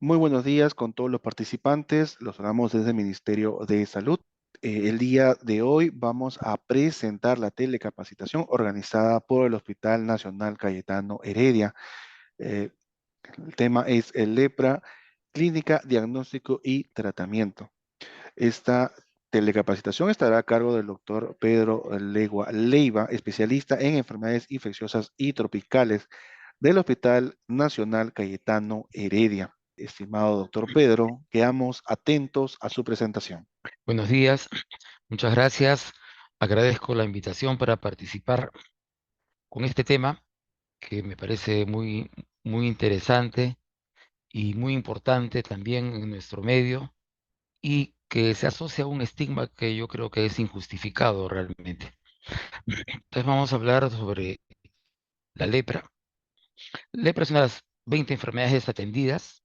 Muy buenos días con todos los participantes. Los hablamos desde el Ministerio de Salud. El día de hoy vamos a presentar la telecapacitación organizada por el Hospital Nacional Cayetano Heredia. Eh, el tema es el lepra, clínica, diagnóstico y tratamiento. Esta telecapacitación estará a cargo del doctor Pedro Legua Leiva, especialista en enfermedades infecciosas y tropicales del Hospital Nacional Cayetano Heredia. Estimado doctor Pedro, quedamos atentos a su presentación. Buenos días, muchas gracias. Agradezco la invitación para participar con este tema que me parece muy interesante y muy importante también en nuestro medio y que se asocia a un estigma que yo creo que es injustificado realmente. Entonces vamos a hablar sobre la lepra. La lepra es una de las 20 enfermedades desatendidas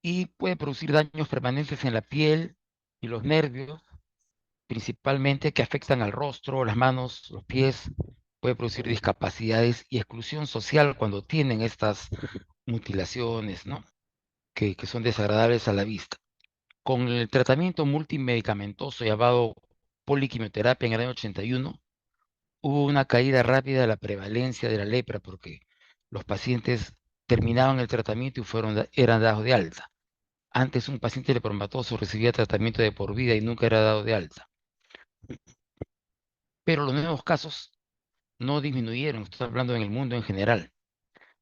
y puede producir daños permanentes en la piel y los nervios principalmente que afectan al rostro, las manos, los pies, puede producir discapacidades y exclusión social cuando tienen estas mutilaciones, ¿no? Que son desagradables a la vista. Con el tratamiento multimedicamentoso llamado poliquimioterapia en el año 81, hubo una caída rápida de la prevalencia de la lepra porque los pacientes terminaban el tratamiento y eran dados de alta. Antes un paciente lepromatoso recibía tratamiento de por vida y nunca era dado de alta. Pero los nuevos casos no disminuyeron, estoy hablando en el mundo en general.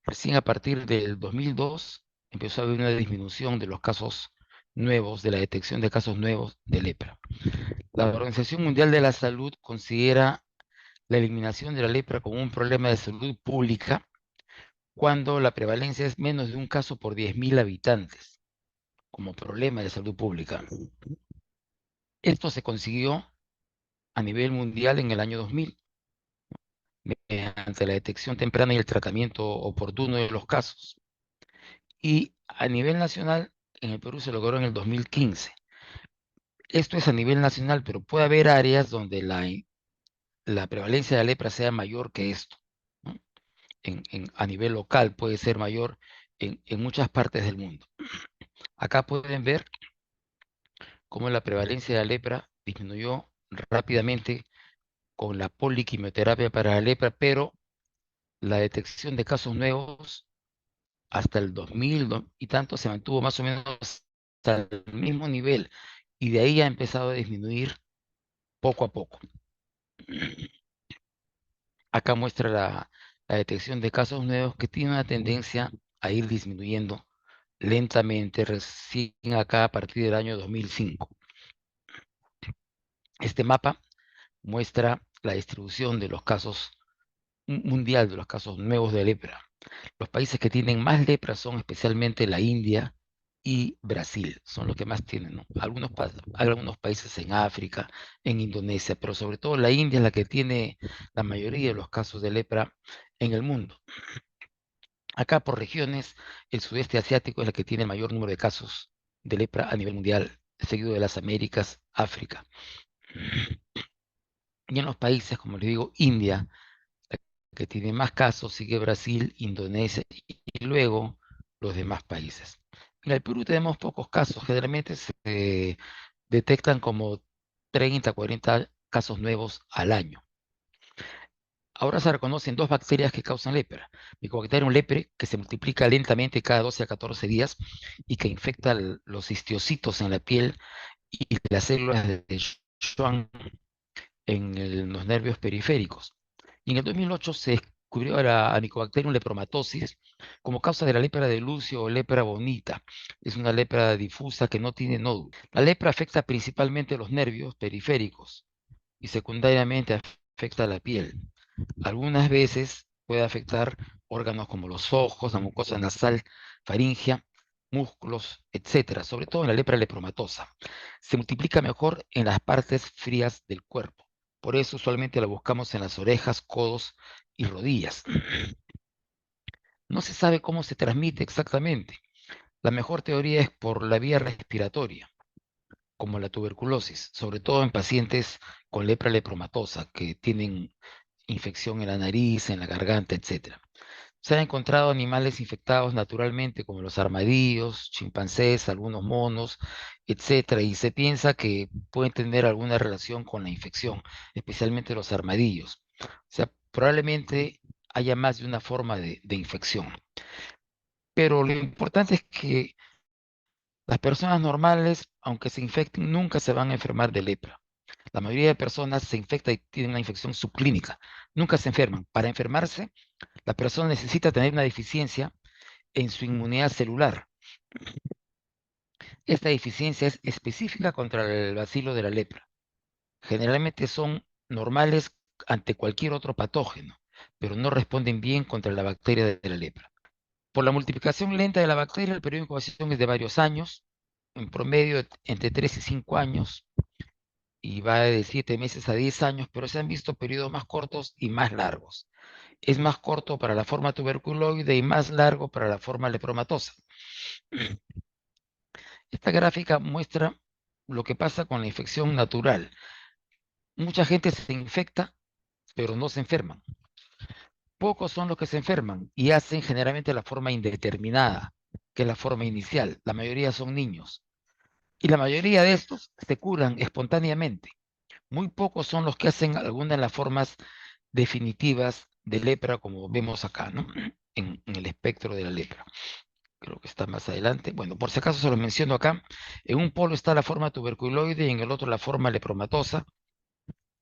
Recién a partir del 2002 empezó a haber una disminución de los casos nuevos, de la detección de casos nuevos de lepra. La Organización Mundial de la Salud considera la eliminación de la lepra como un problema de salud pública cuando la prevalencia es menos de un caso por 10.000 habitantes, como problema de salud pública. Esto se consiguió a nivel mundial en el año 2000, mediante la detección temprana y el tratamiento oportuno de los casos. Y a nivel nacional, en el Perú se logró en el 2015. Esto es a nivel nacional, pero puede haber áreas donde la prevalencia de la lepra sea mayor que esto, ¿no? A nivel local puede ser mayor en muchas partes del mundo. Acá pueden ver cómo la prevalencia de la lepra disminuyó rápidamente con la poliquimioterapia para la lepra, pero la detección de casos nuevos hasta el 2000 y tanto se mantuvo más o menos hasta el mismo nivel y de ahí ha empezado a disminuir poco a poco. Acá muestra la detección de casos nuevos que tiene una tendencia a ir disminuyendo lentamente, recién acá a partir del año 2005. Este mapa muestra la distribución de los casos mundial de los casos nuevos de lepra. Los países que tienen más lepra son especialmente la India y Brasil, son los que más tienen, ¿no? Algunos países en África, en Indonesia, pero sobre todo la India es la que tiene la mayoría de los casos de lepra en el mundo. Acá por regiones, el sudeste asiático es la que tiene el mayor número de casos de lepra a nivel mundial, seguido de las Américas, África. Y en los países, como les digo, India, la que tiene más casos, sigue Brasil, Indonesia y luego los demás países. En el Perú tenemos pocos casos, generalmente se detectan como 30, 40 casos nuevos al año. Ahora se reconocen dos bacterias que causan lepra. Mycobacterium lepre, que se multiplica lentamente cada 12 a 14 días y que infecta los histiocitos en la piel y las células de Schwann en los nervios periféricos. Y en el 2008 se descubrió a Mycobacterium lepromatosis como causa de la lepra de Lucio o lepra bonita. Es una lepra difusa que no tiene nódulo. La lepra afecta principalmente los nervios periféricos y secundariamente afecta la piel. Algunas veces puede afectar órganos como los ojos, la mucosa nasal, faringea, músculos, etcétera, sobre todo en la lepra lepromatosa. Se multiplica mejor en las partes frías del cuerpo. Por eso usualmente la buscamos en las orejas, codos y rodillas. No se sabe cómo se transmite exactamente. La mejor teoría es por la vía respiratoria, como la tuberculosis, sobre todo en pacientes con lepra lepromatosa, que tienen infección en la nariz, en la garganta, etcétera. Se han encontrado animales infectados naturalmente, como los armadillos, chimpancés, algunos monos, etcétera, y se piensa que pueden tener alguna relación con la infección, especialmente los armadillos. O sea, probablemente haya más de una forma de infección. Pero lo importante es que las personas normales, aunque se infecten, nunca se van a enfermar de lepra. La mayoría de personas se infecta y tienen una infección subclínica. Nunca se enferman. Para enfermarse, la persona necesita tener una deficiencia en su inmunidad celular. Esta deficiencia es específica contra el bacilo de la lepra. Generalmente son normales ante cualquier otro patógeno, pero no responden bien contra la bacteria de la lepra. Por la multiplicación lenta de la bacteria, el periodo de incubación es de varios años, en promedio entre 3 y 5 años, y va de 7 meses a 10 años, pero se han visto periodos más cortos y más largos. Es más corto para la forma tuberculoide y más largo para la forma lepromatosa. Esta gráfica muestra lo que pasa con la infección natural. Mucha gente se infecta, pero no se enferman. Pocos son los que se enferman y hacen generalmente la forma indeterminada, que es la forma inicial. La mayoría son niños. Y la mayoría de estos se curan espontáneamente. Muy pocos son los que hacen alguna de las formas definitivas de lepra, como vemos acá, ¿no? En el espectro de la lepra. Creo que está más adelante. Bueno, por si acaso se lo menciono acá. En un polo está la forma tuberculoide y en el otro la forma lepromatosa.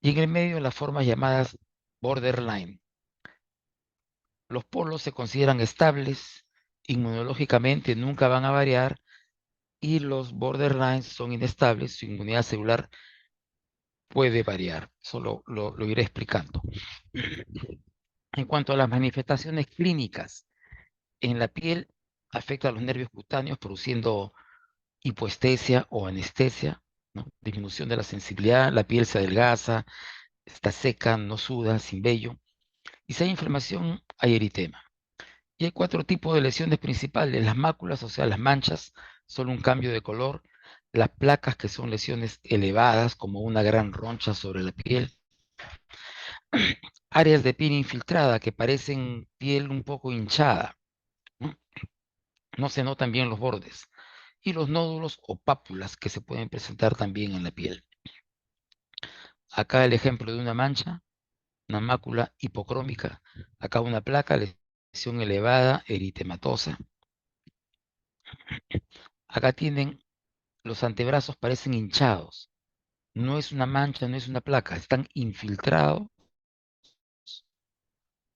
Y en el medio las formas llamadas borderline. Los polos se consideran estables, inmunológicamente nunca van a variar, y los borderlines son inestables, su inmunidad celular puede variar. Eso lo iré explicando. En cuanto a las manifestaciones clínicas, en la piel afecta a los nervios cutáneos produciendo hipoestesia o anestesia, ¿no? Disminución de la sensibilidad, la piel se adelgaza, está seca, no suda, sin vello. Y si hay inflamación, hay eritema. Y hay 4 tipos de lesiones principales: las máculas, o sea, las manchas, solo un cambio de color; las placas, que son lesiones elevadas, como una gran roncha sobre la piel; áreas de piel infiltrada, que parecen piel un poco hinchada, ¿no? No se notan bien los bordes; y los nódulos o pápulas, que se pueden presentar también en la piel. Acá el ejemplo de una mancha, una mácula hipocrómica. Acá una placa, lesión elevada, eritematosa. Acá tienen los antebrazos, parecen hinchados. No es una mancha, no es una placa, están infiltrados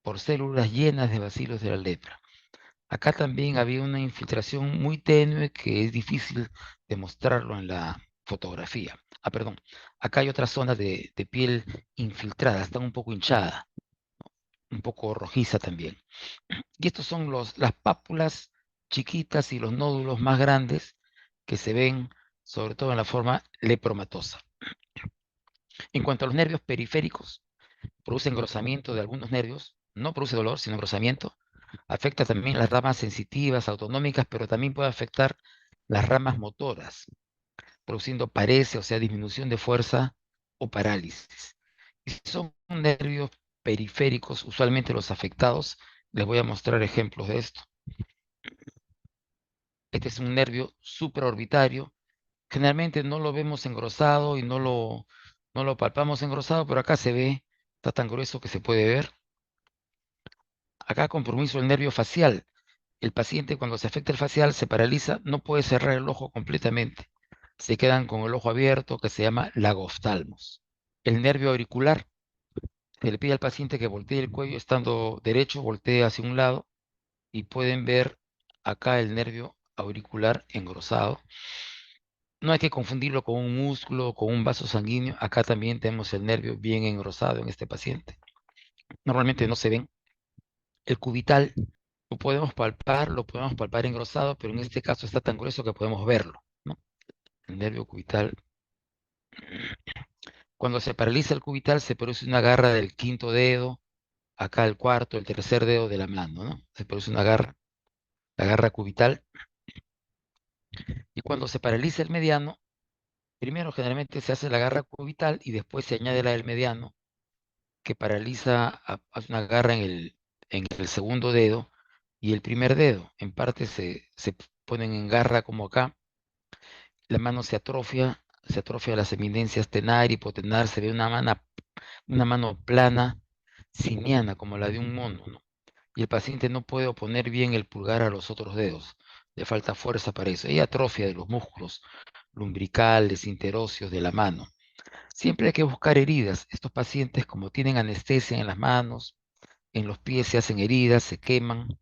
por células llenas de bacilos de la lepra. Acá también había una infiltración muy tenue que es difícil de mostrarlo en la fotografía. Perdón, acá hay otra zona de piel infiltrada, está un poco hinchada, un poco rojiza también. Y estos son las pápulas chiquitas y los nódulos más grandes que se ven sobre todo en la forma lepromatosa. En cuanto a los nervios periféricos, produce engrosamiento de algunos nervios, no produce dolor, sino engrosamiento. Afecta también las ramas sensitivas, autonómicas, pero también puede afectar las ramas motoras, produciendo parese, o sea, disminución de fuerza o parálisis. Y si son nervios periféricos, usualmente los afectados, les voy a mostrar ejemplos de esto. Este es un nervio supraorbitario. Generalmente no lo vemos engrosado y no lo palpamos engrosado, pero acá se ve, está tan grueso que se puede ver. Acá compromiso el nervio facial. El paciente, cuando se afecta el facial, se paraliza, no puede cerrar el ojo completamente. Se quedan con el ojo abierto, que se llama lagoftalmos. El nervio auricular, se le pide al paciente que voltee el cuello estando derecho, voltee hacia un lado, y pueden ver acá el nervio auricular engrosado. No hay que confundirlo con un músculo o con un vaso sanguíneo. Acá también tenemos el nervio bien engrosado en este paciente. Normalmente no se ven. El cubital lo podemos palpar engrosado, pero en este caso está tan grueso que podemos verlo, ¿no? El nervio cubital. Cuando se paraliza el cubital, se produce una garra del quinto dedo, acá el cuarto, el tercer dedo de la mano, ¿no? Se produce una garra, la garra cubital. Y cuando se paraliza el mediano, primero generalmente se hace la garra cubital y después se añade la del mediano, que paraliza, hace una garra en el segundo dedo, y el primer dedo. En parte se ponen en garra como acá. La mano se atrofia las eminencias tenar, hipotenar, se ve una mano plana, simiana, como la de un mono, ¿no? Y el paciente no puede oponer bien el pulgar a los otros dedos. Le falta fuerza para eso. Hay atrofia de los músculos lumbricales, interóseos de la mano. Siempre hay que buscar heridas. Estos pacientes, como tienen anestesia en las manos, en los pies se hacen heridas, se queman,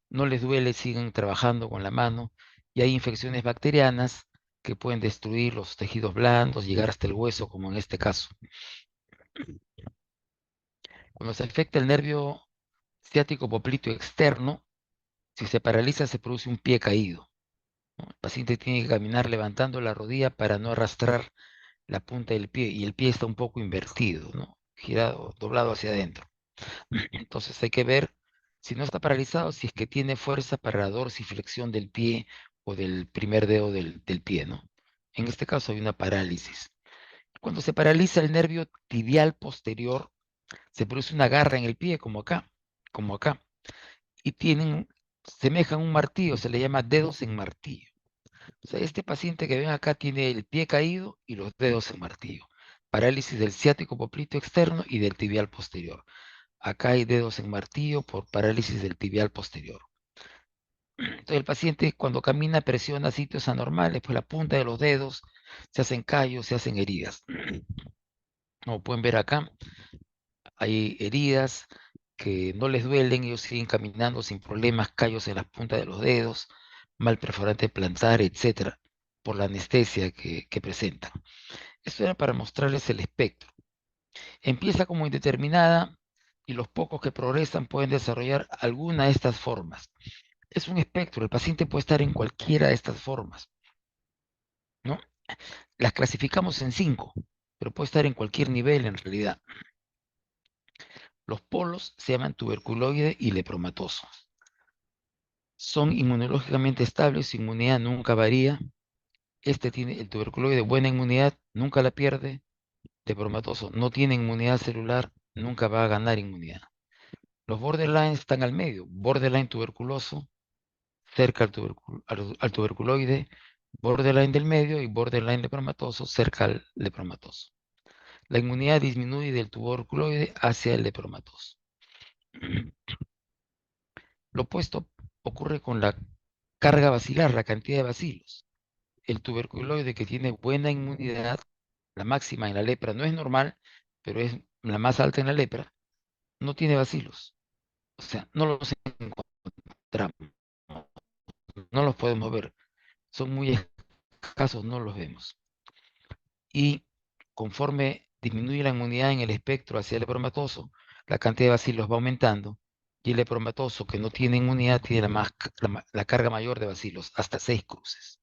no les duele, siguen trabajando con la mano y hay infecciones bacterianas que pueden destruir los tejidos blandos, llegar hasta el hueso, como en este caso. Cuando se afecta el nervio ciático popliteo externo, si se paraliza se produce un pie caído, ¿no? El paciente tiene que caminar levantando la rodilla para no arrastrar la punta del pie y el pie está un poco invertido, ¿no? Girado, doblado hacia adentro. Entonces hay que ver si no está paralizado, si es que tiene fuerza para la dorsiflexión del pie o del primer dedo del pie, ¿no? En este caso hay una parálisis. Cuando se paraliza el nervio tibial posterior, se produce una garra en el pie, como acá, y semejan un martillo, se le llama dedos en martillo. O sea, este paciente que ven acá tiene el pie caído y los dedos en martillo. Parálisis del ciático popliteo externo y del tibial posterior. Acá hay dedos en martillo por parálisis del tibial posterior. Entonces el paciente cuando camina presiona sitios anormales, pues la punta de los dedos se hacen callos, se hacen heridas. Como pueden ver acá, hay heridas que no les duelen, ellos siguen caminando sin problemas, callos en las puntas de los dedos, mal perforante plantar, etcétera, por la anestesia que presentan. Esto era para mostrarles el espectro. Empieza como indeterminada y los pocos que progresan pueden desarrollar alguna de estas formas. Es un espectro, el paciente puede estar en cualquiera de estas formas, ¿no? Las clasificamos en 5, pero puede estar en cualquier nivel en realidad. Los polos se llaman tuberculoide y lepromatoso. Son inmunológicamente estables, su inmunidad nunca varía. Este tiene el tuberculoide buena inmunidad, nunca la pierde. Lepromatoso no tiene inmunidad celular, nunca va a ganar inmunidad. Los borderline están al medio, borderline tuberculoso, cerca al tuberculoide, borderline del medio y borderline lepromatoso, cerca al lepromatoso. La inmunidad disminuye del tuberculoide hacia el lepromatoso. Lo opuesto ocurre con la carga bacilar, la cantidad de bacilos. El tuberculoide que tiene buena inmunidad, la máxima en la lepra no es normal, pero es la más alta en la lepra, no tiene bacilos. O sea, no los encontramos, no los podemos ver. Son muy escasos, no los vemos. Y conforme disminuye la inmunidad en el espectro hacia el lepromatoso, la cantidad de bacilos va aumentando y el lepromatoso que no tiene inmunidad tiene la carga mayor de bacilos, hasta 6 cruces.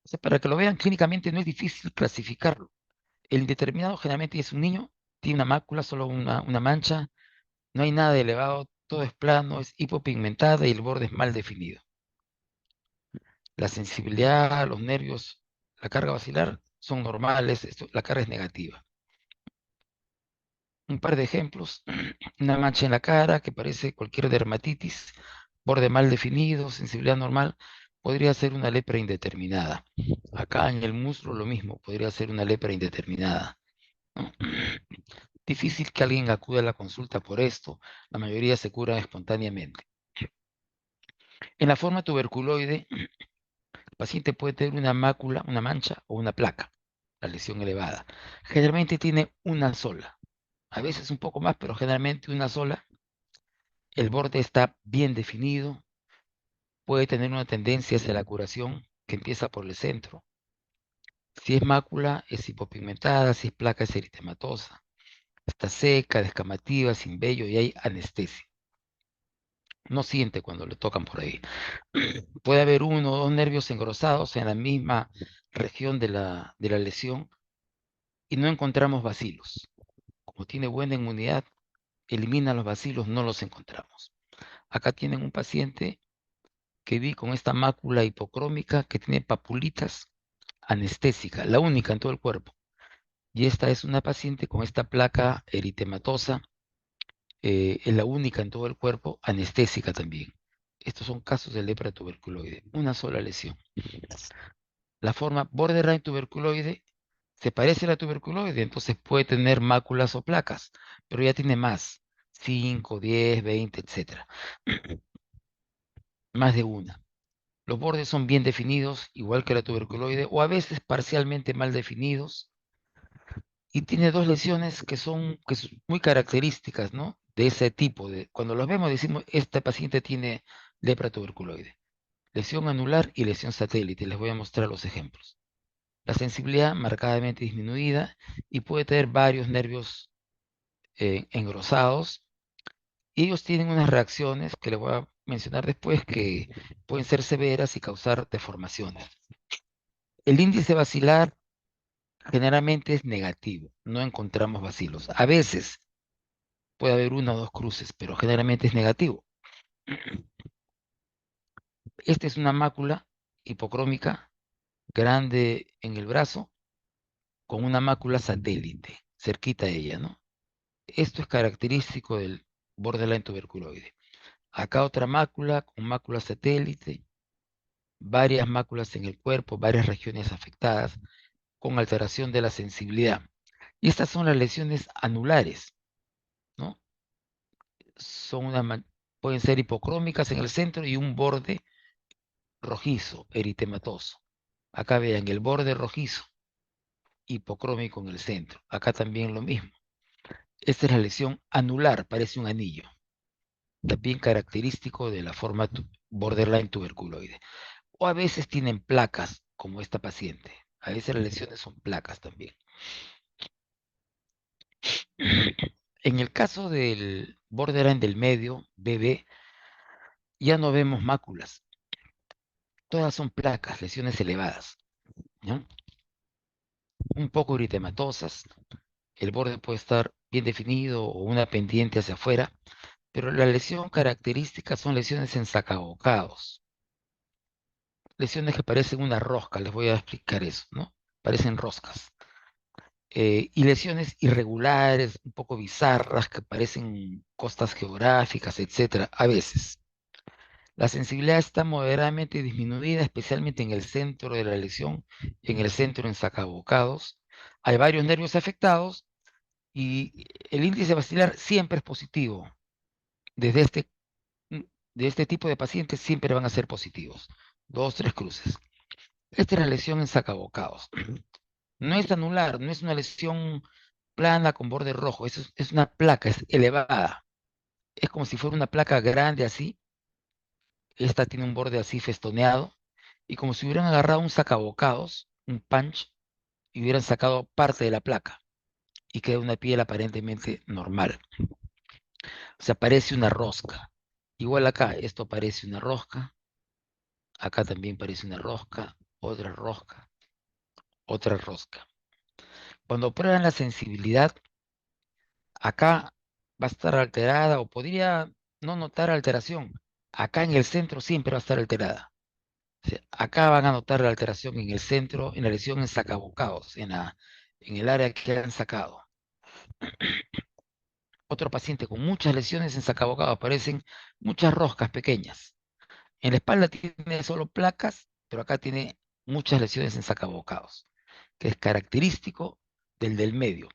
O sea, para que lo vean clínicamente no es difícil clasificarlo. El indeterminado generalmente es un niño, tiene una mácula, solo una mancha, no hay nada de elevado, todo es plano, es hipopigmentada y el borde es mal definido. La sensibilidad, los nervios, la carga basilar son normales, la carga es negativa. Un par de ejemplos, una mancha en la cara que parece cualquier dermatitis, borde mal definido, sensibilidad normal, podría ser una lepra indeterminada. Acá en el muslo lo mismo, podría ser una lepra indeterminada, ¿no? Difícil que alguien acude a la consulta por esto, la mayoría se cura espontáneamente. En la forma tuberculoide, el paciente puede tener una mácula, una mancha o una placa, la lesión elevada. Generalmente tiene una sola, a veces un poco más, pero generalmente una sola. El borde está bien definido, puede tener una tendencia hacia la curación que empieza por el centro. Si es mácula, es hipopigmentada, si es placa, es eritematosa. Está seca, descamativa, sin vello y hay anestesia. No siente cuando le tocan por ahí. Puede haber uno o dos nervios engrosados en la misma región de la lesión y no encontramos bacilos. Como tiene buena inmunidad, elimina los bacilos, no los encontramos. Acá tienen un paciente que vi con esta mácula hipocrómica que tiene papulitas anestésica, la única en todo el cuerpo. Y esta es una paciente con esta placa eritematosa es la única en todo el cuerpo, anestésica también. Estos son casos de lepra tuberculoide, una sola lesión. La forma borderline tuberculoide se parece a la tuberculoide, entonces puede tener máculas o placas, pero ya tiene más, 5, 10, 20, etcétera. Más de una. Los bordes son bien definidos, igual que la tuberculoide, o a veces parcialmente mal definidos, y tiene dos lesiones que son muy características, ¿no? De ese tipo. Cuando los vemos decimos, este paciente tiene lepra tuberculoide. Lesión anular y lesión satélite. Les voy a mostrar los ejemplos. La sensibilidad marcadamente disminuida y puede tener varios nervios engrosados. Y ellos tienen unas reacciones que les voy a mencionar después que pueden ser severas y causar deformaciones. El índice vacilar generalmente es negativo, no encontramos vacilos. A veces puede haber una o dos cruces, pero generalmente es negativo. Esta es una mácula hipocrómica grande en el brazo con una mácula satélite cerquita de ella, ¿no? Esto es característico del borderline tuberculoide. Acá otra mácula con mácula satélite, varias máculas en el cuerpo, varias regiones afectadas con alteración de la sensibilidad. Y estas son las lesiones anulares, ¿no? Son pueden ser hipocrómicas en el centro y un borde rojizo, eritematoso. Acá vean el borde rojizo, hipocrómico en el centro. Acá también lo mismo. Esta es la lesión anular, parece un anillo, también característico de la forma borderline tuberculoide. O a veces tienen placas, como esta paciente. A veces las lesiones son placas también. En el caso del borderline del medio, BB, ya no vemos máculas. Todas son placas, lesiones elevadas, ¿no? Un poco eritematosas. El borde puede estar bien definido o una pendiente hacia afuera, pero la lesión característica son lesiones en sacabocados. Lesiones que parecen una rosca, les voy a explicar eso, ¿no? Parecen roscas. Y lesiones irregulares, un poco bizarras, que parecen costas geográficas, etcétera, a veces. La sensibilidad está moderadamente disminuida, especialmente en el centro de la lesión, en el centro en sacabocados. Hay varios nervios afectados y el índice vacilar siempre es positivo. Desde mm, de este tipo de pacientes siempre van a ser positivos. Dos, tres cruces. Esta es la lesión en sacabocados. No es anular, no es una lesión plana con borde rojo, es una placa, es elevada. Es como si fuera una placa grande así. Esta tiene un borde así festoneado y como si hubieran agarrado un sacabocados, un punch, y hubieran sacado parte de la placa y queda una piel aparentemente normal. O sea, parece una rosca. Igual acá, esto parece una rosca, acá también parece una rosca, otra rosca. Cuando prueban la sensibilidad, acá va a estar alterada o podría no notar alteración. Acá en el centro siempre va a estar alterada. O sea, acá van a notar la alteración en el centro, en la lesión en sacabocados, en el área que han sacado. Otro paciente con muchas lesiones en sacabocados, aparecen muchas roscas pequeñas. En la espalda tiene solo placas, pero acá tiene muchas lesiones en sacabocados, que es característico del medio.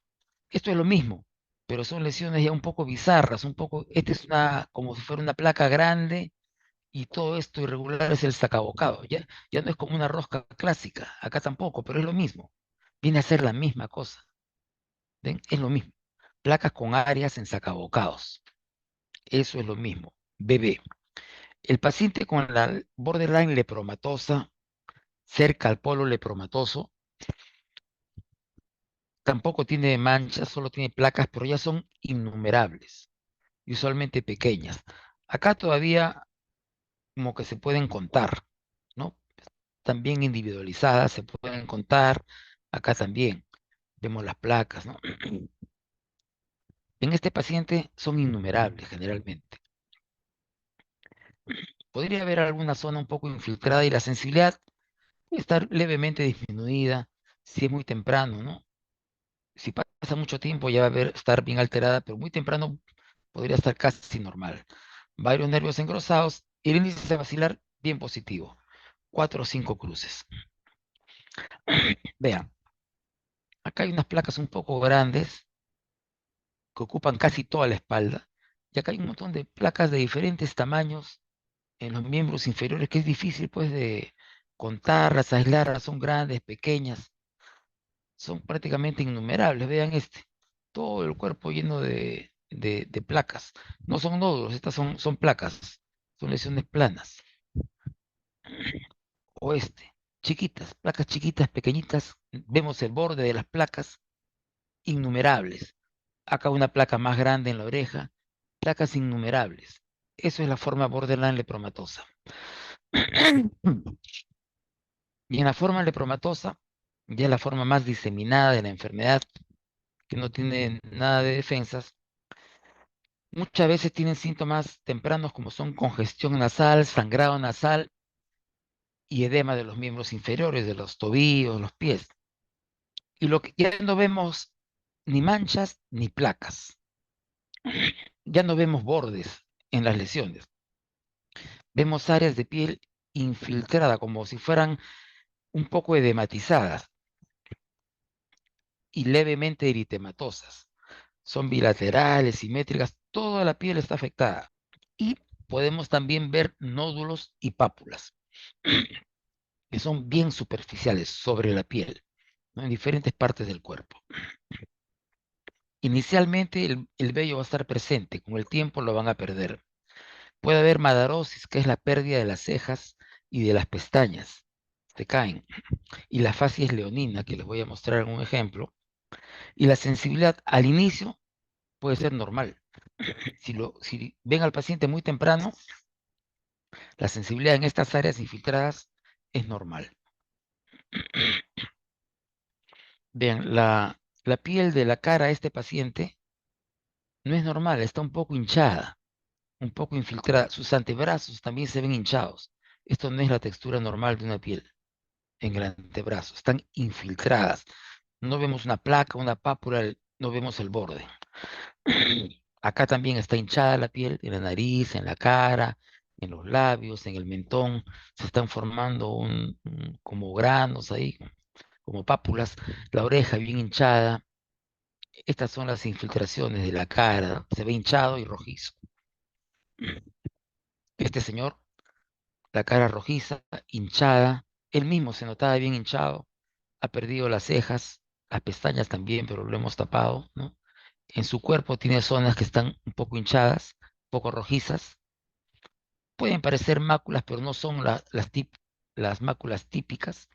Esto es lo mismo, pero son lesiones ya un poco bizarras, esta es como si fuera una placa grande y todo esto irregular es el sacabocado. Ya no es como una rosca clásica, acá tampoco, pero es lo mismo. Viene a ser la misma cosa. ¿Ven? Es lo mismo. Placas con áreas en sacabocados. Eso es lo mismo. BB. El paciente con la borderline lepromatosa, cerca al polo lepromatoso, tampoco tiene manchas, solo tiene placas, pero ya son innumerables y usualmente pequeñas. Acá todavía como que se pueden contar, ¿no? También individualizadas, se pueden contar. Acá también vemos las placas, ¿no? En este paciente son innumerables generalmente. Podría haber alguna zona un poco infiltrada y la sensibilidad puede estar levemente disminuida si es muy temprano, ¿no? Si pasa mucho tiempo ya va a estar bien alterada, pero muy temprano podría estar casi normal. Varios nervios engrosados y el índice de vacilar bien positivo. 4 o 5 cruces. Vean, acá hay unas placas un poco grandes que ocupan casi toda la espalda. Y acá hay un montón de placas de diferentes tamaños en los miembros inferiores que es difícil pues de contarlas, aislarlas, son grandes, pequeñas, son prácticamente innumerables. Vean este, todo el cuerpo lleno de placas. No son nódulos, estas son placas, son lesiones planas. O este, chiquitas, placas chiquitas, pequeñitas, vemos el borde de las placas, innumerables. Acá una placa más grande en la oreja, placas innumerables. Eso es la forma borderline lepromatosa. Y en la forma lepromatosa, ya es la forma más diseminada de la enfermedad, que no tiene nada de defensas, muchas veces tienen síntomas tempranos como son congestión nasal, sangrado nasal y edema de los miembros inferiores, de los tobillos, los pies. Y lo que ya no vemos ni manchas ni placas, ya no vemos bordes en las lesiones, vemos áreas de piel infiltrada como si fueran un poco edematizadas y levemente eritematosas. Son bilaterales, simétricas, toda la piel está afectada. Y podemos también ver nódulos y pápulas, que son bien superficiales sobre la piel, ¿no? En diferentes partes del cuerpo. Inicialmente el vello va a estar presente, con el tiempo lo van a perder. Puede haber madarosis, que es la pérdida de las cejas y de las pestañas, se caen. Y la facies leonina, que les voy a mostrar en un ejemplo. Y la sensibilidad al inicio puede ser normal. Si ven al paciente muy temprano, la sensibilidad en estas áreas infiltradas es normal. Vean, la piel de la cara de este paciente no es normal, está un poco hinchada, un poco infiltrada. Sus antebrazos también se ven hinchados. Esto no es la textura normal de una piel en el antebrazo, están infiltradas. No vemos una placa, una pápula, no vemos el borde. Acá también está hinchada la piel, en la nariz, en la cara, en los labios, en el mentón. Se están formando como granos ahí, como pápulas. La oreja bien hinchada. Estas son las infiltraciones de la cara. Se ve hinchado y rojizo. Este señor, la cara rojiza, hinchada. Él mismo se notaba bien hinchado. Ha perdido las cejas, las pestañas también, pero lo hemos tapado, ¿no? En su cuerpo tiene zonas que están un poco hinchadas, un poco rojizas. Pueden parecer máculas, pero no son las máculas típicas.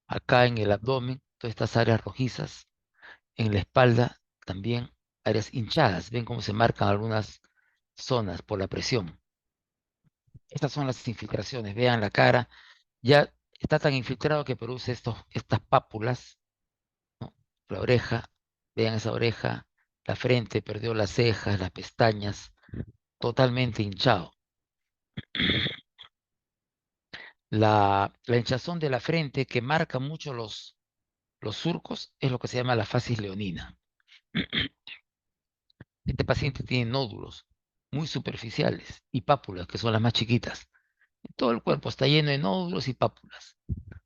Acá en el abdomen, todas estas áreas rojizas. En la espalda también áreas hinchadas. Ven cómo se marcan algunas zonas por la presión. Estas son las infiltraciones. Vean la cara. Ya está tan infiltrado que produce estas pápulas, ¿no? La oreja. Vean esa oreja. La frente perdió las cejas, las pestañas. Totalmente hinchado. La hinchazón de la frente que marca mucho los surcos es lo que se llama la facies leonina. Este paciente tiene nódulos muy superficiales y pápulas, que son las más chiquitas. Todo el cuerpo está lleno de nódulos y pápulas.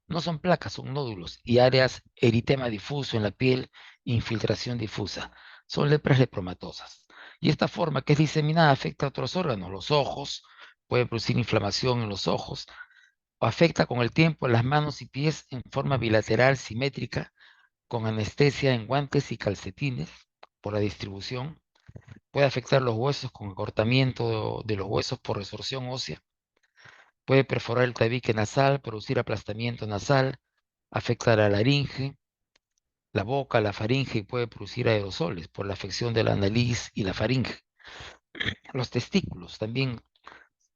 No son placas, son nódulos y áreas eritema difuso en la piel, infiltración difusa. Son lepras lepromatosas. Y esta forma que es diseminada afecta a otros órganos, los ojos, puede producir inflamación en los ojos, o afecta con el tiempo las manos y pies en forma bilateral, simétrica, con anestesia en guantes y calcetines por la distribución. Puede afectar los huesos con acortamiento de los huesos por resorción ósea. Puede perforar el tabique nasal, producir aplastamiento nasal, afecta la laringe, la boca, la faringe y puede producir aerosoles por la afección de la nariz y la faringe. Los testículos también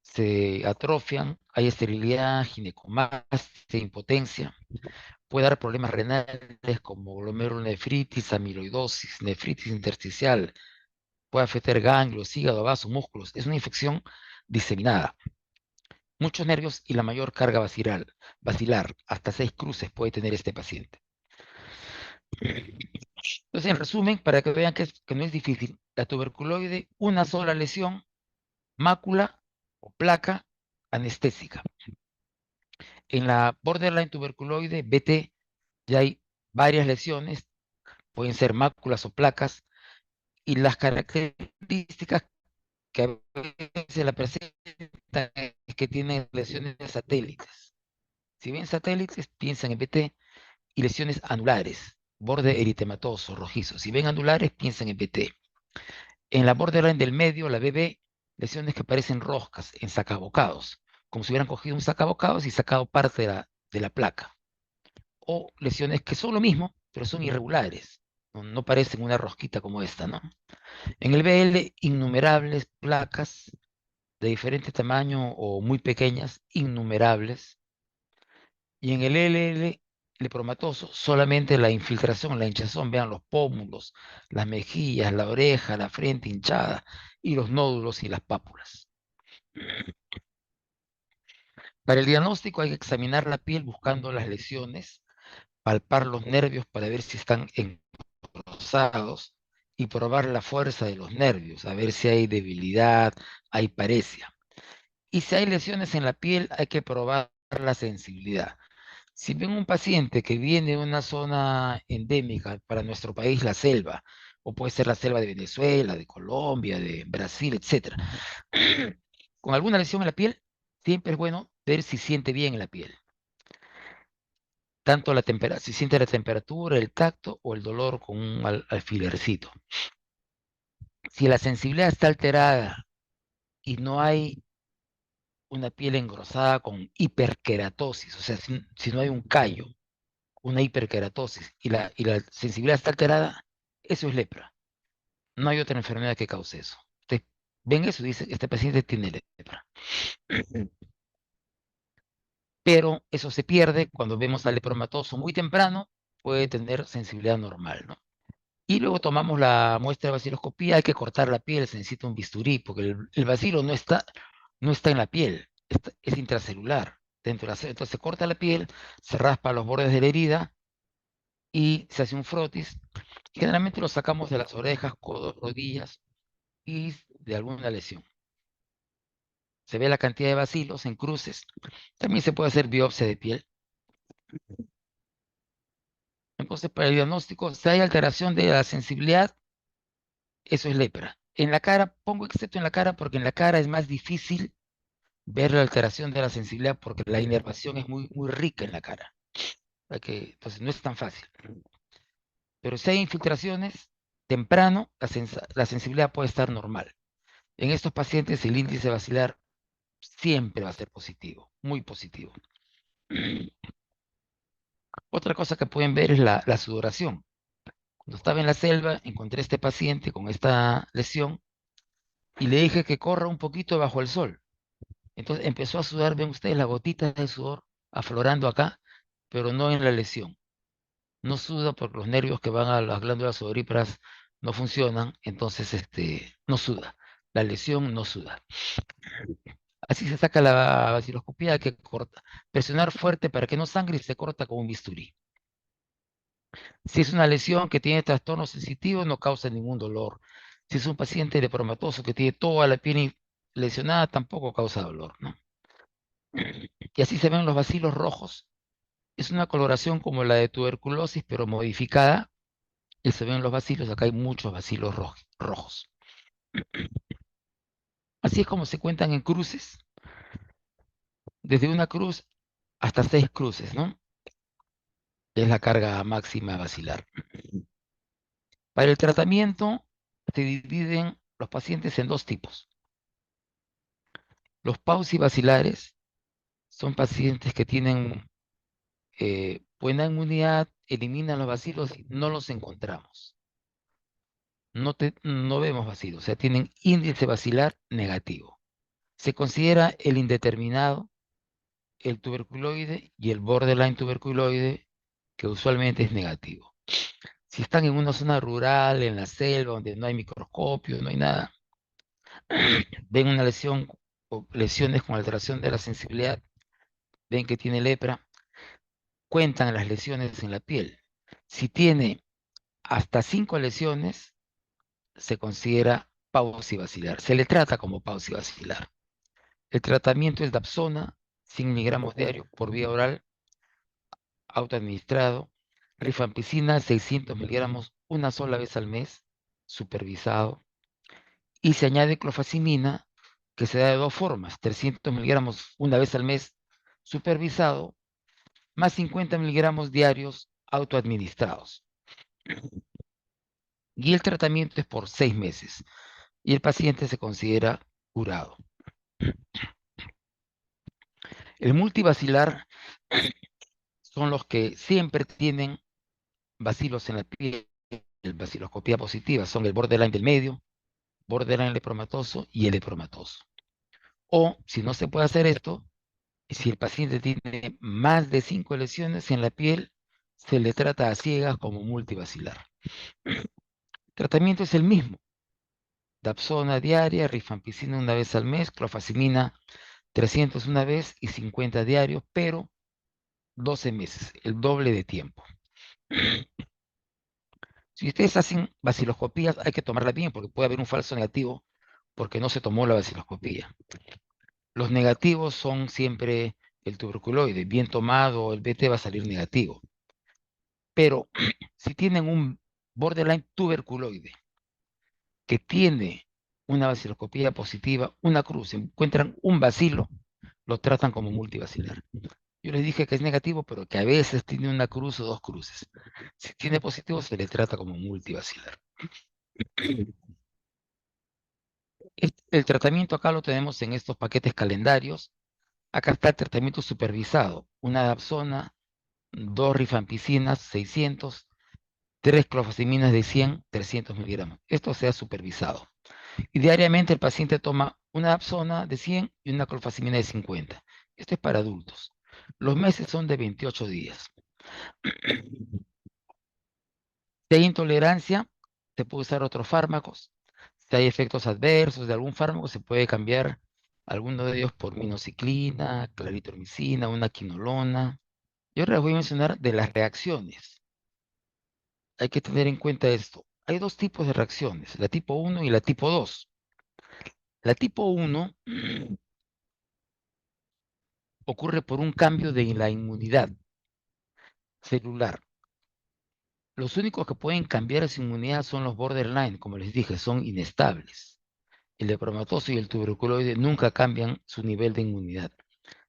se atrofian, hay esterilidad, ginecomastia, impotencia. Puede dar problemas renales como glomerulonefritis, amiloidosis, nefritis intersticial. Puede afectar ganglios, hígado, vasos, músculos. Es una infección diseminada. Muchos nervios y la mayor carga vacilar. Hasta 6 cruces puede tener este paciente. Entonces, en resumen, para que vean que no es difícil, la tuberculoide, una sola lesión, mácula o placa anestésica. En la borderline tuberculoide, BT, ya hay varias lesiones, pueden ser máculas o placas, y las características que a veces la presentan es que tienen lesiones satélites. Si ven satélites, piensan en BT, y lesiones anulares, borde eritematoso, rojizo. Si ven anulares, piensan en BT. En la borderline del medio, la BB, lesiones que parecen roscas, en sacabocados, como si hubieran cogido un sacabocados y sacado parte de la placa. O lesiones que son lo mismo, pero son irregulares, no parecen una rosquita como esta, ¿no? En el BL, innumerables placas de diferente tamaño o muy pequeñas, innumerables. Y en el LL lepromatoso, solamente la infiltración, la hinchazón, vean los pómulos, las mejillas, la oreja, la frente hinchada, y los nódulos y las pápulas. Para el diagnóstico hay que examinar la piel buscando las lesiones, palpar los nervios para ver si están engrosados y probar la fuerza de los nervios, a ver si hay debilidad, hay paresia. Y si hay lesiones en la piel, hay que probar la sensibilidad. Si ven un paciente que viene de una zona endémica para nuestro país, la selva, o puede ser la selva de Venezuela, de Colombia, de Brasil, etcétera, con alguna lesión en la piel, siempre es bueno ver si siente bien en la piel. Tanto si siente la temperatura, el tacto o el dolor con un alfilercito. Si la sensibilidad está alterada y no hay una piel engrosada con hiperkeratosis, o sea, si no hay un callo, una hiperkeratosis y la sensibilidad está alterada, eso es lepra. No hay otra enfermedad que cause eso. Ustedes ven eso y dicen, este paciente tiene lepra. Pero eso se pierde cuando vemos al lepromatoso muy temprano, puede tener sensibilidad normal, ¿no? Y luego tomamos la muestra de baciloscopía, hay que cortar la piel, se necesita un bisturí, porque el bacilo no está en la piel, es intracelular. Dentro de la, entonces se corta la piel, se raspa los bordes de la herida y se hace un frotis. Generalmente lo sacamos de las orejas, codos, rodillas y de alguna lesión. Se ve la cantidad de bacilos en cruces. También se puede hacer biopsia de piel. Entonces, para el diagnóstico, si hay alteración de la sensibilidad, eso es lepra. En la cara, pongo excepto en la cara porque en la cara es más difícil ver la alteración de la sensibilidad porque la inervación es muy, muy rica en la cara. Entonces, no es tan fácil. Pero si hay infiltraciones, temprano, la sensibilidad puede estar normal. En estos pacientes, el índice bacilar siempre va a ser positivo, muy positivo. Otra cosa que pueden ver es la sudoración. Cuando estaba en la selva, encontré a este paciente con esta lesión y le dije que corra un poquito bajo el sol. Entonces empezó a sudar, ven ustedes, las gotitas de sudor aflorando acá, pero no en la lesión. No suda porque los nervios que van a las glándulas sudoríparas no funcionan, entonces no suda. La lesión no suda. Así se saca la vaciloscopía, que corta. Presionar fuerte para que no sangre y se corta con un bisturí. Si es una lesión que tiene trastorno sensitivo, no causa ningún dolor. Si es un paciente lepromatoso que tiene toda la piel lesionada, tampoco causa dolor, ¿no? Y así se ven los bacilos rojos. Es una coloración como la de tuberculosis, pero modificada. Y se ven los bacilos, acá hay muchos bacilos rojos. Así es como se cuentan en cruces, desde una cruz hasta 6 cruces, ¿no? Es la carga máxima bacilar. Para el tratamiento se dividen los pacientes en dos tipos. Los paucibacilares son pacientes que tienen buena inmunidad, eliminan los bacilos y no los encontramos. No vemos bacilos, o sea, tienen índice bacilar negativo. Se considera el indeterminado, el tuberculoide y el borderline tuberculoide, que usualmente es negativo. Si están en una zona rural, en la selva, donde no hay microscopio, no hay nada, ven una lesión o lesiones con alteración de la sensibilidad, ven que tiene lepra, cuentan las lesiones en la piel. Si tiene hasta 5 lesiones se considera paucivacilar. Se le trata como paucivacilar. El tratamiento es Dapsona, 100 miligramos diarios por vía oral, autoadministrado. Rifampicina, 600 miligramos una sola vez al mes, supervisado. Y se añade clofazimina, que se da de dos formas: 300 miligramos una vez al mes, supervisado, más 50 miligramos diarios autoadministrados. Y el tratamiento es por 6 meses. Y el paciente se considera curado. El multivacilar son los que siempre tienen bacilos en la piel, baciloscopía positiva, son el borderline del medio, borderline lepromatoso y el lepromatoso. O, si no se puede hacer esto, si el paciente tiene más de 5 lesiones en la piel, se le trata a ciegas como multivacilar. El tratamiento es el mismo: Dapsona diaria, rifampicina una vez al mes, clofazimina 300 una vez y 50 diarios, pero 12 meses, el doble de tiempo. Si ustedes hacen vaciloscopías, hay que tomarla bien porque puede haber un falso negativo porque no se tomó la vaciloscopía. Los negativos son siempre el tuberculoide. Bien tomado, el BT va a salir negativo. Pero si tienen un borderline tuberculoide que tiene una vaciloscopía positiva, una cruz, encuentran un bacilo, lo tratan como multivacilar. Yo les dije que es negativo, pero que a veces tiene una cruz o dos cruces. Si tiene positivo, se le trata como multivacilar. El tratamiento acá lo tenemos en estos paquetes calendarios. Acá está el tratamiento supervisado: una Dapsona, dos rifampicinas, 600, tres clofaziminas de 100, 300 miligramos. Esto se ha supervisado. Y diariamente el paciente toma una Dapsona de 100 y una clofazimina de 50. Esto es para adultos. Los meses son de 28 días. Si hay intolerancia, se puede usar otros fármacos. Si hay efectos adversos de algún fármaco, se puede cambiar alguno de ellos por minociclina, claritromicina, una quinolona. Yo ahora les voy a mencionar de las reacciones. Hay que tener en cuenta esto. Hay dos tipos de reacciones: la tipo 1 y la tipo 2. La tipo 1 ocurre por un cambio de la inmunidad celular. Los únicos que pueden cambiar esa inmunidad son los borderline, como les dije, son inestables. El lepromatoso y el tuberculoide nunca cambian su nivel de inmunidad.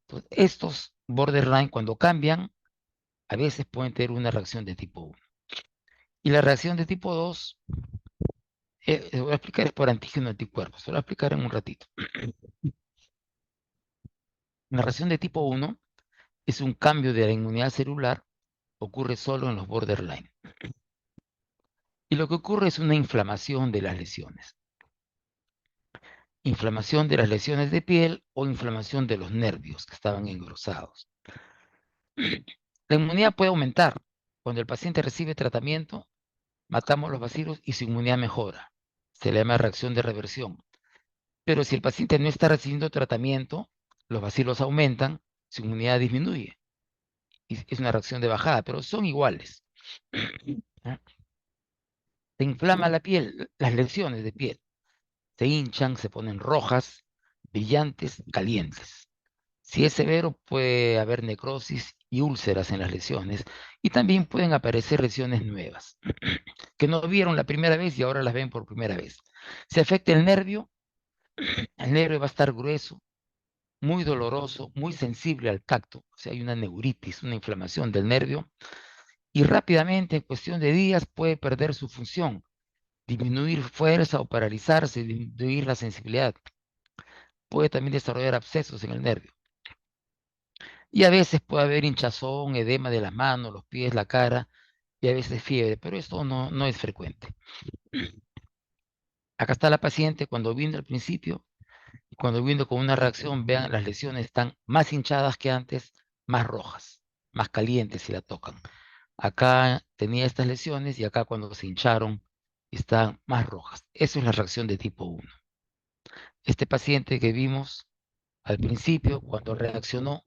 Entonces, estos borderline, cuando cambian, a veces pueden tener una reacción de tipo 1. Y la reacción de tipo 2, les voy a explicar, es por antígeno anticuerpos. Se lo voy a explicar en un ratito. La reacción de tipo 1 es un cambio de la inmunidad celular, ocurre solo en los borderline. Y lo que ocurre es una inflamación de las lesiones. Inflamación de las lesiones de piel o inflamación de los nervios que estaban engrosados. La inmunidad puede aumentar. Cuando el paciente recibe tratamiento, matamos los bacilos y su inmunidad mejora. Se le llama reacción de reversión. Pero si el paciente no está recibiendo tratamiento, los bacilos aumentan, su inmunidad disminuye. Y es una reacción de bajada, pero son iguales. Se inflama la piel, las lesiones de piel. Se hinchan, se ponen rojas, brillantes, calientes. Si es severo, puede haber necrosis y úlceras en las lesiones, y también pueden aparecer lesiones nuevas que no vieron la primera vez y ahora las ven por primera vez. Si afecta el nervio va a estar grueso, muy doloroso, muy sensible al tacto. O sea, hay una neuritis, una inflamación del nervio, y rápidamente, en cuestión de días, puede perder su función, disminuir fuerza o paralizarse, disminuir la sensibilidad. Puede también desarrollar abscesos en el nervio. Y a veces puede haber hinchazón, edema de las manos, los pies, la cara, y a veces fiebre, pero esto no es frecuente. Acá está la paciente cuando vino al principio, y cuando vino con una reacción, vean, las lesiones están más hinchadas que antes, más rojas, más calientes si la tocan. Acá tenía estas lesiones y acá cuando se hincharon están más rojas. Eso es la reacción de tipo 1. Este paciente que vimos al principio, cuando reaccionó,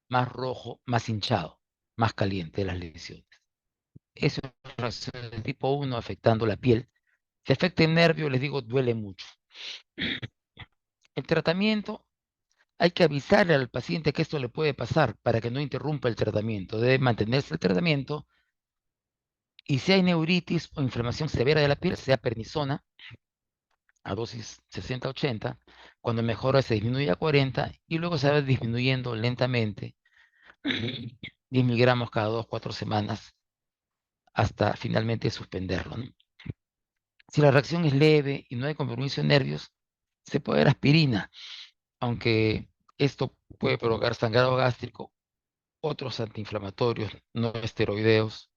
más rojo, más hinchado, más caliente las lesiones. Eso es reacción de tipo 1 afectando la piel. Si afecta el nervio, les digo, duele mucho. El tratamiento, hay que avisarle al paciente que esto le puede pasar para que no interrumpa el tratamiento. Debe mantenerse el tratamiento y si hay neuritis o inflamación severa de la piel, sea prednisona a dosis 60-80, cuando mejora se disminuye a 40 y luego se va disminuyendo lentamente 10 miligramos cada 2, 4 semanas hasta finalmente suspenderlo, ¿no? Si la reacción es leve y no hay compromiso de nervios, se puede dar aspirina, aunque esto puede provocar sangrado gástrico, otros antiinflamatorios no esteroideos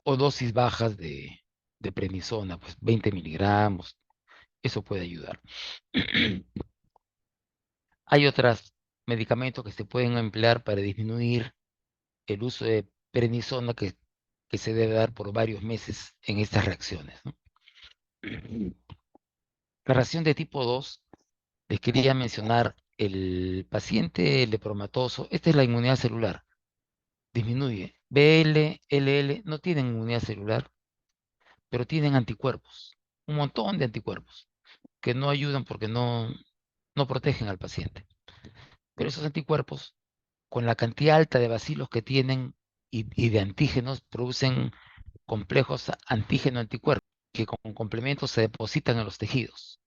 o dosis bajas de prednisona, pues 20 miligramos, eso puede ayudar. Hay otros medicamentos que se pueden emplear para disminuir el uso de prednisona que se debe dar por varios meses en estas reacciones, ¿no? La reacción de tipo 2, les quería mencionar el paciente lepromatoso, esta es la inmunidad celular, disminuye. BL, LL no tienen inmunidad celular, pero tienen anticuerpos, un montón de anticuerpos, que no ayudan porque no protegen al paciente. Pero esos anticuerpos, con la cantidad alta de bacilos que tienen y de antígenos, producen complejos antígeno-anticuerpos, que con complementos se depositan en los tejidos,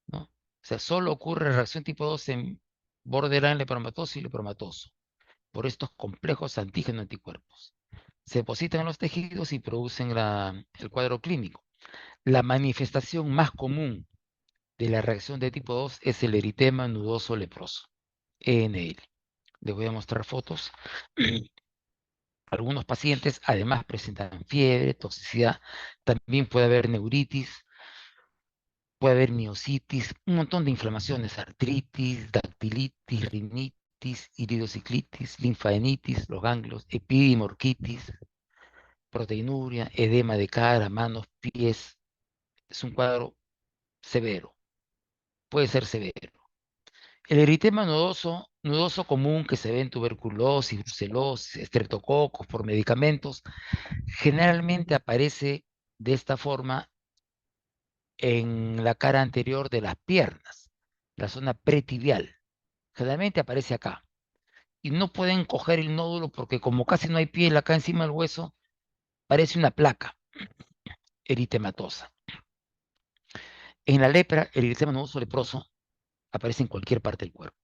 ¿no? O sea, solo ocurre reacción tipo 2 en borderline lepromatoso y lepromatoso, por estos complejos antígeno-anticuerpos. Se depositan en los tejidos y producen el cuadro clínico. La manifestación más común de la reacción de tipo 2 es el eritema nudoso leproso, ENL. Les voy a mostrar fotos. Algunos pacientes además presentan fiebre, toxicidad, también puede haber neuritis, puede haber miositis, un montón de inflamaciones, artritis, dactilitis, rinitis, iridociclitis, linfadeninitis, los ganglios, epidimorquitis, proteinuria, edema de cara, manos, pies. Es un cuadro severo, puede ser severo. El eritema nudoso común que se ve en tuberculosis, brucelosis, estreptococos por medicamentos, generalmente aparece de esta forma en la cara anterior de las piernas, la zona pretibial. Generalmente aparece acá. Y no pueden coger el nódulo porque como casi no hay piel acá encima del hueso, parece una placa eritematosa. En la lepra, el eritema nodoso leproso aparece en cualquier parte del cuerpo.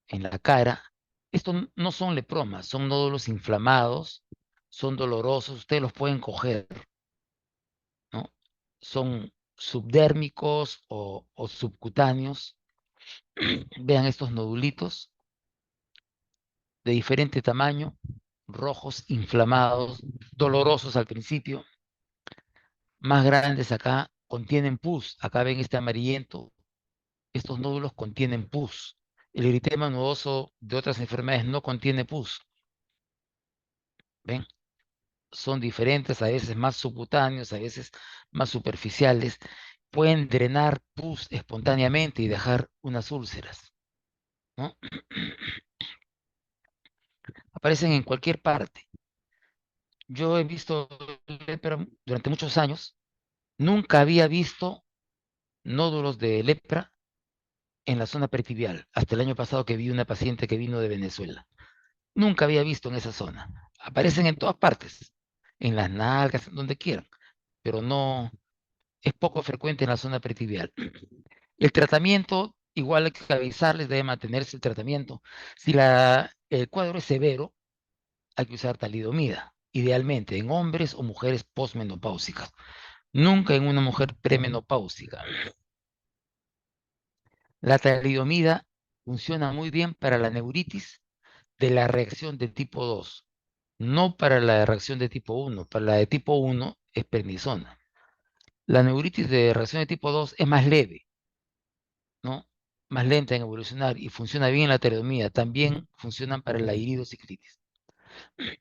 En la cara, estos no son lepromas, son nódulos inflamados, son dolorosos, ustedes los pueden coger, ¿no? Son subdérmicos o subcutáneos. Vean estos nodulitos de diferente tamaño, rojos, inflamados, dolorosos al principio, más grandes acá, contienen pus. Acá ven este amarillento, estos nódulos contienen pus. El eritema nodoso de otras enfermedades no contiene pus. ¿Ven? Son diferentes, a veces más subcutáneos, a veces más superficiales. Pueden drenar pus espontáneamente y dejar unas úlceras, ¿no? Aparecen en cualquier parte. Yo he visto lepra durante muchos años. Nunca había visto nódulos de lepra en la zona peritibial, hasta el año pasado que vi una paciente que vino de Venezuela. Nunca había visto en esa zona. Aparecen en todas partes, en las nalgas, donde quieran, pero no es poco frecuente en la zona peritibial. El tratamiento, igual hay que avisarles, debe mantenerse el tratamiento. Si el cuadro es severo, hay que usar talidomida, idealmente en hombres o mujeres posmenopáusicas, nunca en una mujer premenopáusica. La talidomida funciona muy bien para la neuritis de la reacción de tipo 2, no para la reacción de tipo 1. Para la de tipo 1 es prednisona. La neuritis de reacción de tipo 2 es más leve, ¿no? Más lenta en evolucionar y funciona bien la talidomida. También funcionan para la iridociclitis.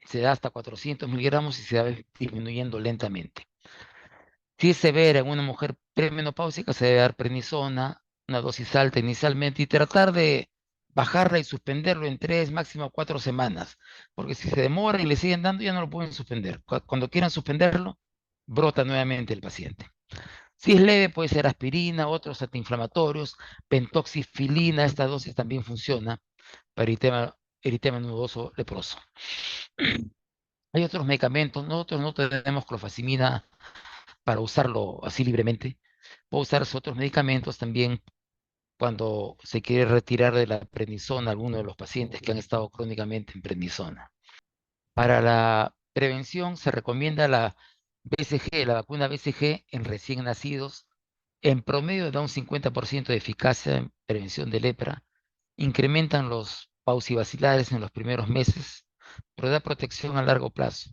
Se da hasta 400 miligramos y se va disminuyendo lentamente. Si es severa en una mujer premenopáusica, se debe dar prednisona, una dosis alta inicialmente y tratar de bajarla y suspenderlo en 3, máximo 4 semanas, porque si se demora y le siguen dando, ya no lo pueden suspender. Cuando quieran suspenderlo, brota nuevamente el paciente. Si es leve, puede ser aspirina, otros antiinflamatorios, pentoxifilina, esta dosis también funciona para eritema nodoso leproso. Hay otros medicamentos, nosotros no tenemos clofazimina para usarlo así libremente. Puede usarse otros medicamentos también cuando se quiere retirar de la prednisona a alguno de los pacientes que han estado crónicamente en prednisona. Para la prevención se recomienda la BCG, la vacuna BCG en recién nacidos. En promedio da un 50% de eficacia en prevención de lepra. Incrementan los paucibacilares en los primeros meses, pero da protección a largo plazo.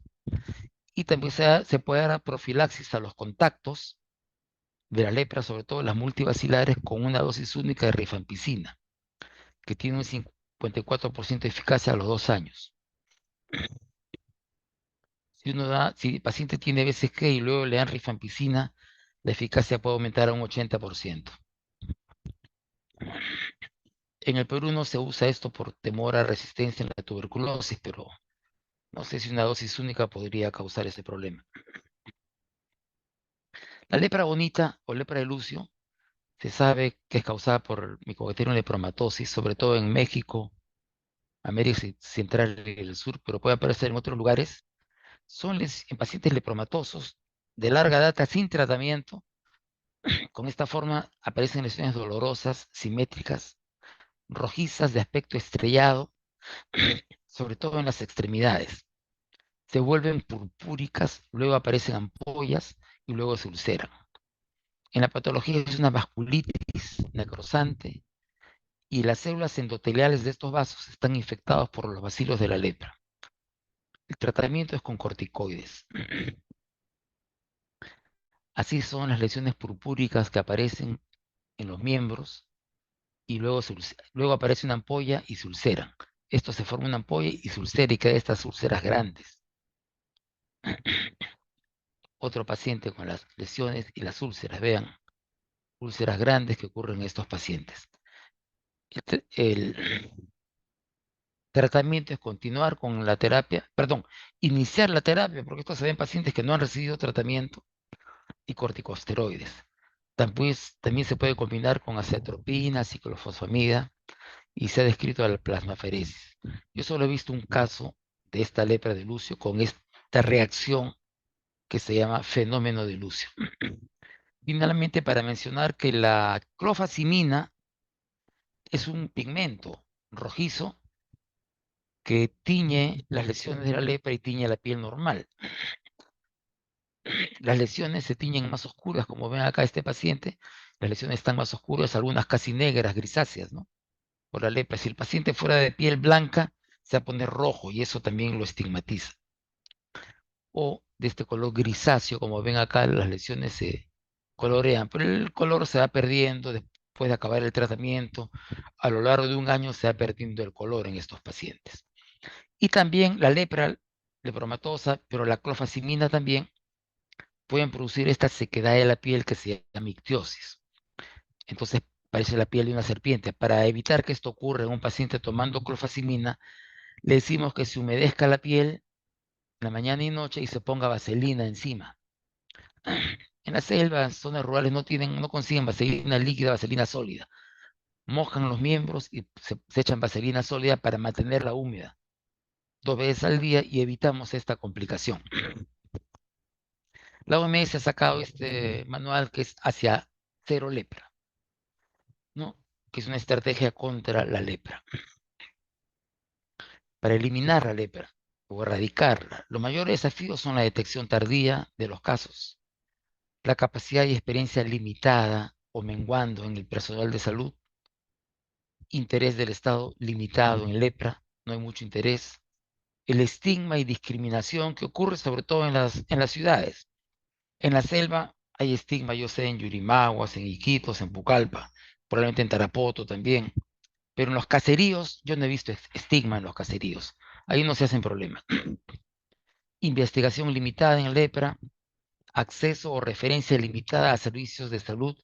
Y también se puede dar profilaxis a los contactos de la lepra, sobre todo las multivacilares, con una dosis única de rifampicina, que tiene un 54% de eficacia a los 2 años. Si el paciente tiene BCG y luego le dan rifampicina, la eficacia puede aumentar a un 80%. En el Perú no se usa esto por temor a resistencia en la tuberculosis, pero no sé si una dosis única podría causar ese problema. La lepra bonita o lepra de Lucio se sabe que es causada por Mycobacterium lepromatosis, sobre todo en México, América Central y el Sur, pero puede aparecer en otros lugares. Son en pacientes lepromatosos de larga data sin tratamiento. Con esta forma aparecen lesiones dolorosas, simétricas, rojizas de aspecto estrellado, sobre todo en las extremidades. Se vuelven purpúricas, luego aparecen ampollas y luego se ulceran. En la patología es una vasculitis necrosante y las células endoteliales de estos vasos están infectados por los bacilos de la lepra. El tratamiento es con corticoides. Así son las lesiones purpúricas que aparecen en los miembros y luego aparece una ampolla y se ulceran. Esto se forma una ampolla y se ulcera y queda estas úlceras grandes. Otro paciente con las lesiones y las úlceras, vean, úlceras grandes que ocurren en estos pacientes. El tratamiento es continuar con la terapia, perdón, iniciar la terapia, porque esto se ve en pacientes que no han recibido tratamiento y corticosteroides. También se puede combinar con acetropina, ciclofosfamida y se ha descrito la plasmaferesis. Yo solo he visto un caso de esta lepra de Lucio con esta reacción que se llama fenómeno de Lucio. Finalmente, para mencionar que la clofazimina es un pigmento rojizo que tiñe las lesiones de la lepra y tiñe la piel normal. Las lesiones se tiñen más oscuras, como ven acá este paciente, las lesiones están más oscuras, algunas casi negras, grisáceas, ¿no? Por la lepra. Si el paciente fuera de piel blanca, se va a poner rojo y eso también lo estigmatiza. O de este color grisáceo, como ven acá, las lesiones se colorean, pero el color se va perdiendo después de acabar el tratamiento. A lo largo de un año se va perdiendo el color en estos pacientes. Y también la lepra lepromatosa, pero la clofazimina también, pueden producir esta sequedad de la piel que se llama ictiosis. Entonces parece la piel de una serpiente. Para evitar que esto ocurra en un paciente tomando clofazimina, le decimos que se humedezca la piel en la mañana y noche y se ponga vaselina encima. En las selvas, zonas rurales no consiguen vaselina líquida, vaselina sólida. Mojan los miembros y se echan vaselina sólida para mantenerla húmeda 2 veces al día y evitamos esta complicación. La OMS ha sacado este manual que es hacia cero lepra, ¿no? Que es una estrategia contra la lepra. Para eliminar la lepra o erradicarla, los mayores desafíos son la detección tardía de los casos, la capacidad y experiencia limitada o menguando en el personal de salud, interés del Estado limitado en lepra, no hay mucho interés, el estigma y discriminación que ocurre sobre todo en las ciudades. En la selva hay estigma, yo sé, en Yurimaguas, en Iquitos, en Pucallpa, probablemente en Tarapoto también, pero en los caseríos yo no he visto estigma en los caseríos. Ahí no se hacen problemas. Investigación limitada en lepra, acceso o referencia limitada a servicios de salud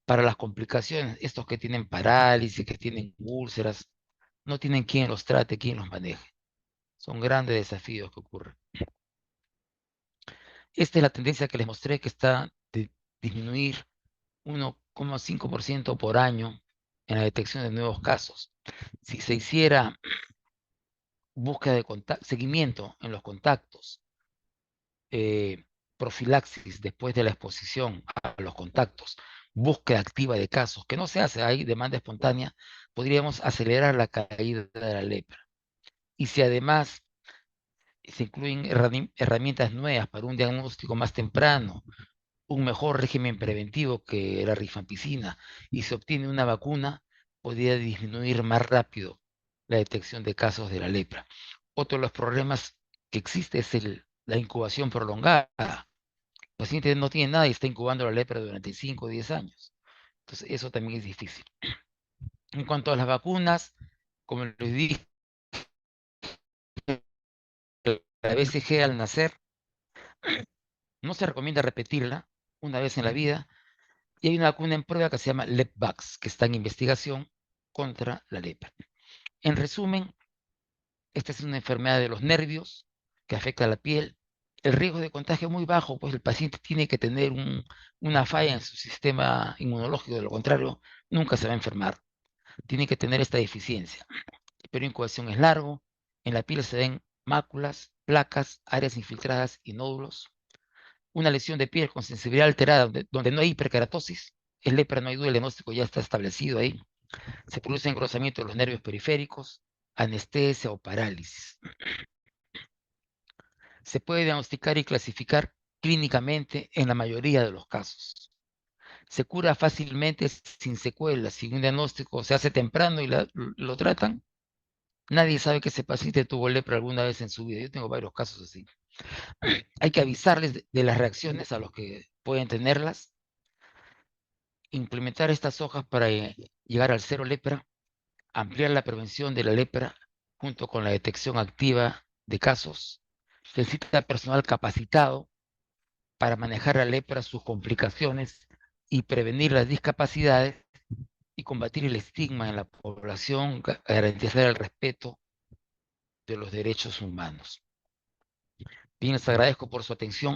para las complicaciones, estos que tienen parálisis, que tienen úlceras. no tienen quien los trate, quien los maneje. Son grandes desafíos que ocurren. Esta es la tendencia que les mostré, que está de disminuir 1,5% por año en la detección de nuevos casos. Si se hiciera búsqueda de seguimiento en los contactos, profilaxis después de la exposición a los contactos, búsqueda activa de casos, que no se hace, hay demanda espontánea, podríamos acelerar la caída de la lepra. Y si además se incluyen herramientas nuevas para un diagnóstico más temprano, un mejor régimen preventivo que la rifampicina, y se obtiene una vacuna, podría disminuir más rápido la detección de casos de la lepra. Otro de los problemas que existe es la incubación prolongada. El paciente no tiene nada y está incubando la lepra durante 5 o 10 años. Entonces, eso también es difícil. En cuanto a las vacunas, como les dije, la BCG al nacer no se recomienda repetirla una vez en la vida, y hay una vacuna en prueba que se llama Lepvax, que está en investigación contra la lepra. En resumen, esta es una enfermedad de los nervios que afecta a la piel. El riesgo de contagio es muy bajo, pues el paciente tiene que tener una falla en su sistema inmunológico, de lo contrario, nunca se va a enfermar. Tiene que tener esta deficiencia. El periodo de incubación es largo, en la piel se ven máculas, placas, áreas infiltradas y nódulos. Una lesión de piel con sensibilidad alterada, donde no hay hiperkeratosis, es lepra, no hay duda, el diagnóstico ya está establecido ahí. Se produce engrosamiento de los nervios periféricos, anestesia o parálisis. Se puede diagnosticar y clasificar clínicamente en la mayoría de los casos. Se cura fácilmente sin secuelas. Si un diagnóstico se hace temprano y lo tratan, nadie sabe que ese paciente tuvo lepra alguna vez en su vida. Yo tengo varios casos así. Hay que avisarles de las reacciones a los que pueden tenerlas, implementar estas hojas para llegar al cero lepra, ampliar la prevención de la lepra junto con la detección activa de casos. Se necesita personal capacitado para manejar la lepra, sus complicaciones y prevenir las discapacidades y combatir el estigma en la población, garantizar el respeto de los derechos humanos. Bien, les agradezco por su atención.